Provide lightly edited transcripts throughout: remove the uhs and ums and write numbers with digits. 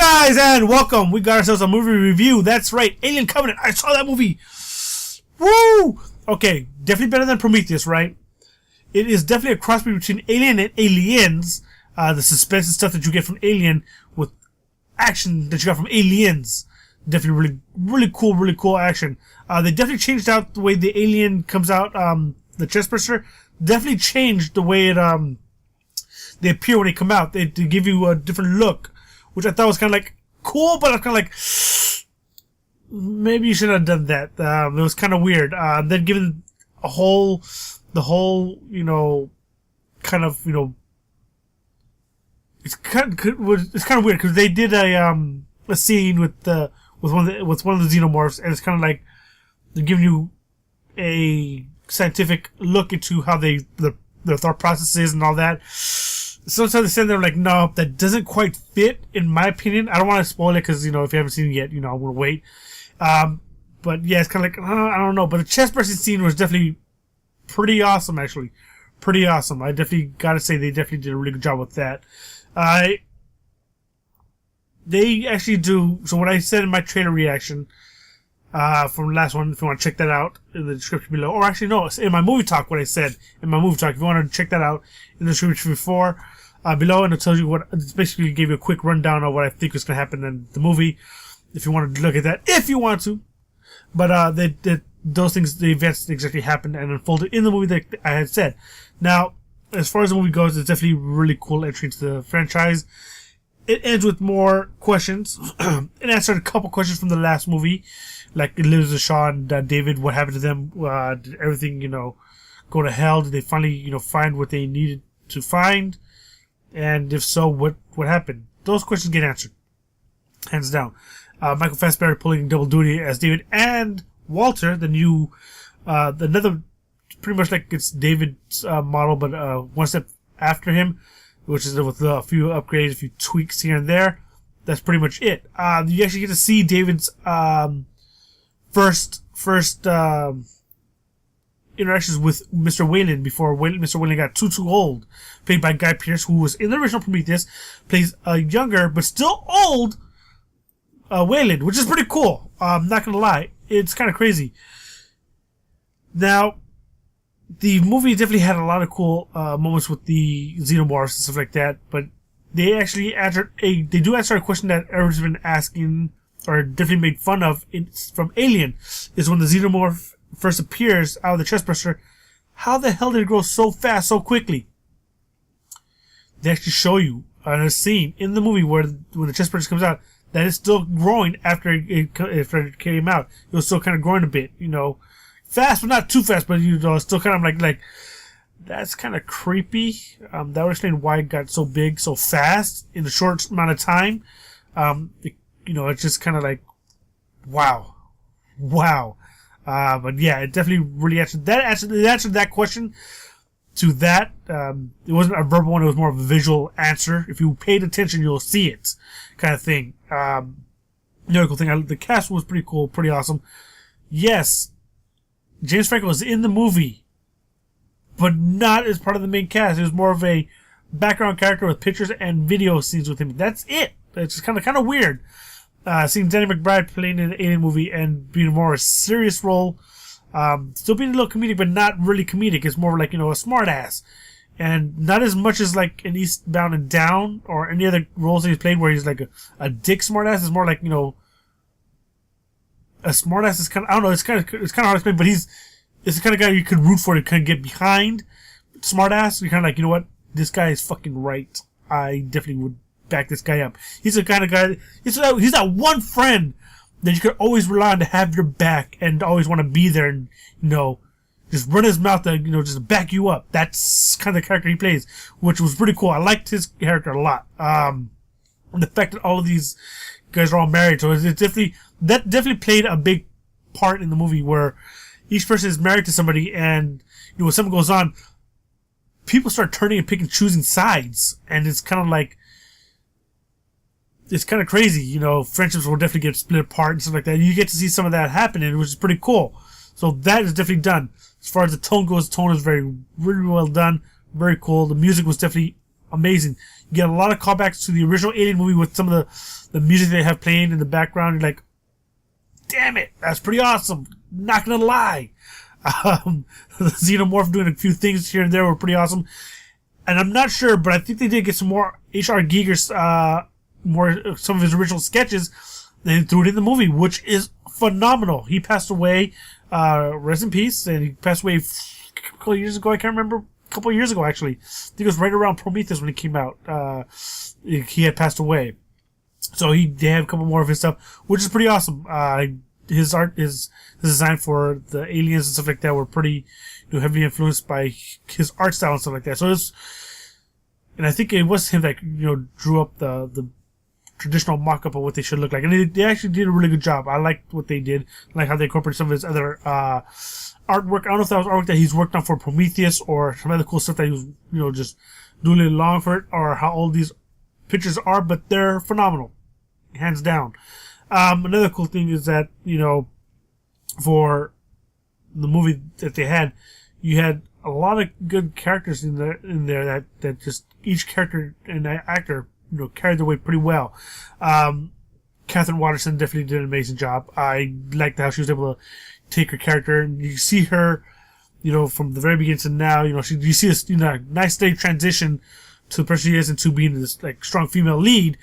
guys, and welcome. We got ourselves a movie review. That's right, Alien Covenant. I saw that movie. Woo! Okay, definitely better than Prometheus, right? It is definitely a cross between Alien and Aliens. The suspense and stuff that you get from Alien with action that you got from Aliens. Definitely really cool action. They definitely changed out the way the alien comes out. The chest burster definitely changed the way it they appear when they come out. They give you a different look, which I thought was kind of like cool, but I was kind of like, maybe you should have done that. It was kind of weird. Then given the whole, kind of, it's kind of weird because they did a scene with one of the xenomorphs, and it's kind of like they're giving you a scientific look into how their thought process is and all that. Sometimes they say they're like, no, that doesn't quite fit, in my opinion. I don't want to spoil it because, if you haven't seen it yet, I'm going to wait. But yeah, it's kind of like, I don't know. But the chest bursting scene was definitely pretty awesome, actually. Pretty awesome. I definitely got to say they definitely did a really good job with that. They actually do, so what I said in my trailer reaction, from the last one, if you want to check that out in the description below, or actually no, in my movie talk, what I said in my movie talk, if you want to check that out in the description below, and it tells you it basically gave you a quick rundown of what I think is going to happen in the movie, if you want to look at that, if you want to. But, those things, the events exactly happened and unfolded in the movie that I had said. Now, as far as the movie goes, it's definitely a really cool entry into the franchise. It ends with more questions. It answered a couple questions from the last movie, like Elizabeth Shaw and David. What happened to them? Did everything, go to hell? Did they finally, find what they needed to find? And if so, what happened? Those questions get answered, hands down. Michael Fassbender pulling double duty as David and Walter, the new, another, pretty much like it's David's model, but one step after him, which is with a few upgrades, a few tweaks here and there. That's pretty much it. You actually get to see David's first interactions with Mr. Wayland before Mr. Wayland got too old, played by Guy Pearce, who was in the original Prometheus, plays a younger but still old Wayland, which is pretty cool. I'm not gonna lie, it's kind of crazy. Now, the movie definitely had a lot of cool moments with the xenomorphs and stuff like that, but they actually answer a question that everyone's been asking, or definitely made fun of from Alien, is when the xenomorph first appears out of the chest burster, how the hell did it grow so fast, so quickly? They actually show you on a scene in the movie where when the chest burster comes out, that it's still growing after it came out. It was still kind of growing a bit, fast, but not too fast, but it's still kind of like that's kind of creepy. That would explain why it got so big so fast in a short amount of time. It's just kind of like, wow. But yeah, it definitely really answered that question to that. It wasn't a verbal one, it was more of a visual answer. If you paid attention, you'll see it, kind of thing. The other cool thing, the cast was pretty cool, pretty awesome. Yes, James Franco was in the movie, but not as part of the main cast. It was more of a background character with pictures and video scenes with him. That's it. It's just kind of weird. Seeing Danny McBride playing in an Alien movie and being more a serious role. Still being a little comedic, but not really comedic. It's more like, a smart ass. And not as much as like an Eastbound and Down or any other roles that he's played where he's like a dick smart ass. It's more like, a smart ass is kind of, I don't know, it's kind of hard to explain, but it's the kind of guy you could root for to kind of get behind. Smart ass, you're kind of like, you know what? This guy is fucking right. I definitely would back this guy up. He's the kind of guy, he's that one friend that you could always rely on to have your back and always want to be there and, just run his mouth to, just back you up. That's kind of the character he plays, which was pretty cool. I liked his character a lot. And the fact that all of these guys are all married, so that definitely played a big part in the movie where each person is married to somebody, and when something goes on, people start turning and picking, choosing sides, and it's kind of like, it's kind of crazy, friendships will definitely get split apart and stuff like that. You get to see some of that happening, which is pretty cool. So that is definitely done. As far as the tone goes, the tone is really well done, very cool. The music was definitely amazing. You get a lot of callbacks to the original Alien movie with some of the music they have playing in the background. You're like, damn it, that's pretty awesome. Not gonna lie. The Xenomorph doing a few things here and there were pretty awesome. And I'm not sure, but I think they did get some more H.R. Giger's, some of his original sketches. They threw it in the movie, which is phenomenal. He passed away, rest in peace, and he passed away a couple of years ago. I can't remember. A couple of years ago, actually. I think it was right around Prometheus when he came out. He had passed away. So they have a couple more of his stuff, which is pretty awesome. His art, his design for the aliens and stuff like that were pretty, heavily influenced by his art style and stuff like that. So and I think it was him that, drew up the traditional mock-up of what they should look like. And they actually did a really good job. I liked what they did. I like how they incorporated some of his other, artwork. I don't know if that was artwork that he's worked on for Prometheus or some other cool stuff that he was, just doing it along for it, or how all these pictures are, but they're phenomenal. Hands down. Another cool thing is that, for the movie that they had, you had a lot of good characters in there that just each character and actor, carried their weight pretty well. Catherine Waterston definitely did an amazing job. I liked how she was able to take her character, and you see her, from the very beginning to now, you see this, nice steady transition to the person she is into being this, like, strong female lead.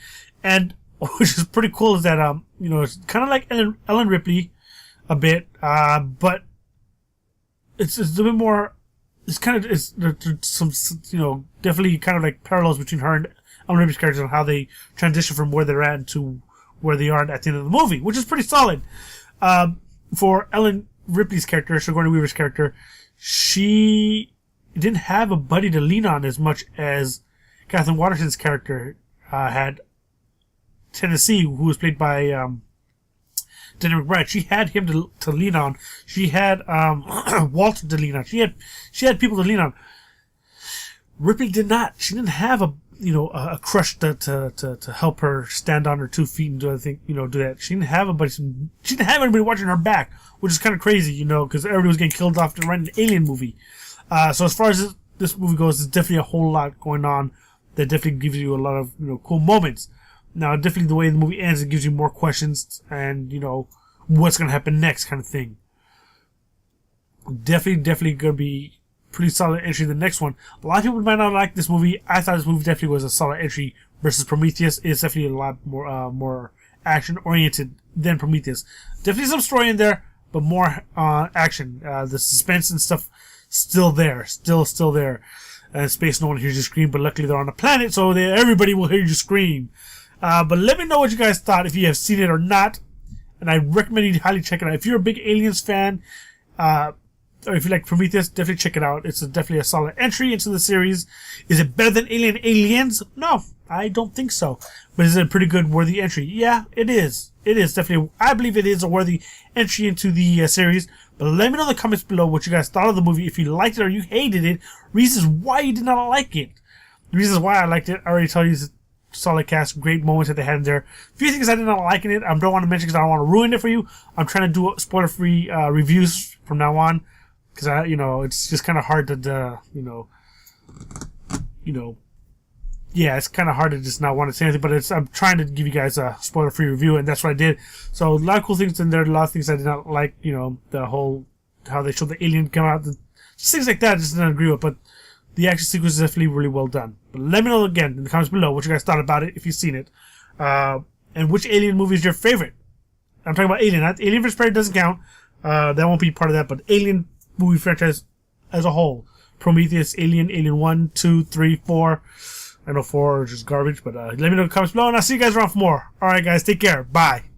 And which is pretty cool is that, it's kind of like Ellen Ripley a bit, but it's a bit more, there's some, definitely kind of like parallels between her and Ellen Ripley's characters on how they transition from where they're at to where they are at the end of the movie, which is pretty solid. For Ellen Ripley's character, Sigourney Weaver's character, she didn't have a buddy to lean on as much as Catherine Waterston's character had. Tennessee, who was played by Danny McBride, she had him to lean on. She had Walter to lean on. She had people to lean on. Ripley did not. She didn't have a crush to help her stand on her 2 feet and do that. She didn't have she didn't have anybody watching her back, which is kind of crazy, because everybody was getting killed off to write an alien movie. So as far as this movie goes, there's definitely a whole lot going on that definitely gives you a lot of cool moments. Now, definitely the way the movie ends, it gives you more questions and, what's going to happen next kind of thing. Definitely going to be pretty solid entry the next one. A lot of people might not like this movie. I thought this movie definitely was a solid entry versus Prometheus. It's definitely a lot more action-oriented than Prometheus. Definitely some story in there, but more action. The suspense and stuff still there. Still there. Space, no one hears you scream, but luckily they're on a planet, so everybody will hear you scream. But let me know what you guys thought, if you have seen it or not. And I recommend you highly check it out. If you're a big Aliens fan, or if you like Prometheus, definitely check it out. It's definitely a solid entry into the series. Is it better than Aliens? No, I don't think so. But is it a pretty good, worthy entry? Yeah, it is. It is definitely. I believe it is a worthy entry into the series. But let me know in the comments below what you guys thought of the movie. If you liked it or you hated it. Reasons why you did not like it. The reasons why I liked it, I already told you. Solid cast, great moments that they had in there. A few things I did not like in it, I don't want to mention because I don't want to ruin it for you. I'm trying to do spoiler-free reviews from now on because it's just kind of hard to, yeah, it's kind of hard to just not want to say anything. But I'm trying to give you guys a spoiler-free review, and that's what I did. So a lot of cool things in there. A lot of things I did not like. The whole how they showed the alien come out, just things like that. I just didn't agree with, but. The action sequence is definitely really well done. But let me know again in the comments below what you guys thought about it, if you've seen it. And which Alien movie is your favorite. I'm talking about Alien. Alien vs. Predator doesn't count. That won't be part of that. But Alien movie franchise as a whole. Prometheus, Alien 1, 2, 3, 4. I know 4 is just garbage. But let me know in the comments below. And I'll see you guys around for more. Alright guys, take care. Bye.